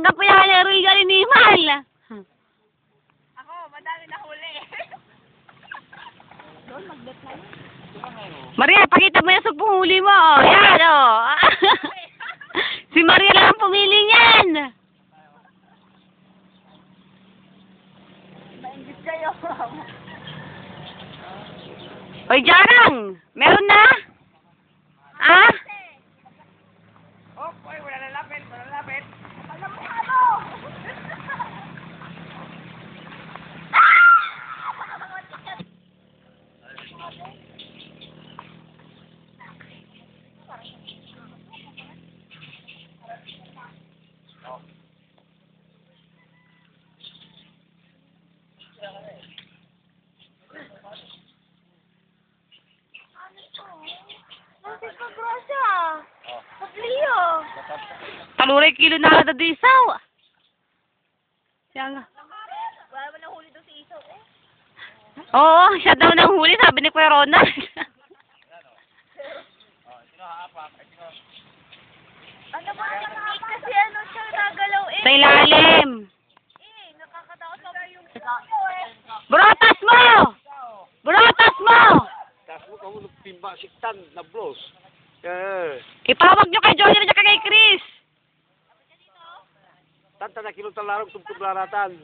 Tanggap po yan ang regalo ni Mal. Ako, madami na huli. Doon, magdot na yun. Maria, pakita mo yan sa pumuli mo. Oh, yan, oh. Si Maria lang ang pumili niyan. Maingit kayo. Hoy, Jarang. Meron na? Ah? Oh, boy, wala na lapit, wala na lapit. Alam mo ano? Taluray kilo na agad di isaw. Siya nga. Wala mo nahuli doon si Isaw eh. Oo, siya daw nang huli, sabi ni Kuya Ronald. Ano ba yung kasi ano siya nagalaw eh. Sa ilalim. Nakakatakot sa yung Brotas mo! Brotas mo! Tas mo kamu timba siktan na bros. Eh, Ipawag nyo kay Johnny at kay Chris. tanta na kilo talarong tungkol laratan.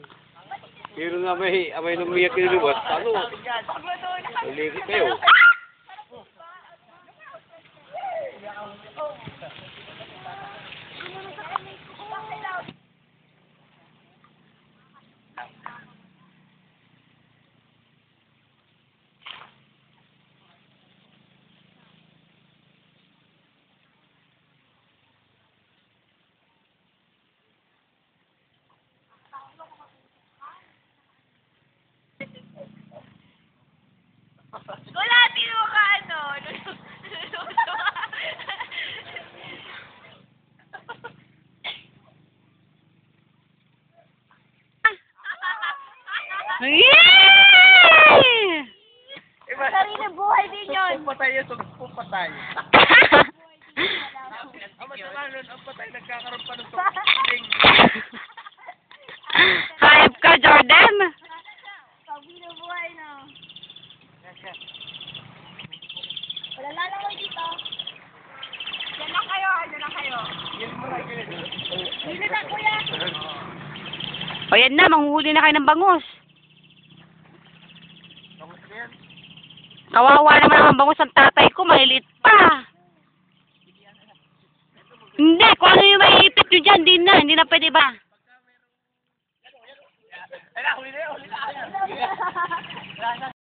Pero nga may numiyak kiniluwas. Ano? Ulit kayo. Gulati mo ka ano. Yay! Sarili buhay din yun. Patay yun, patay. Ang masama nun, ang patay nagkakaroon pa ng tumping. Hayop ka, Jordan. Sabi na buhay na. Wala na lang dito. Diyan lang kayo, diyan lang kayo. Dito na kuya. O yan na, manghuli na kayo ng bangus. Kawawa naman ang bangus ng tatay ko, malilit pa. Hindi, kung ano yung maiipit nyo dyan, hindi na pwede ba? Ay na, huli na, huli na.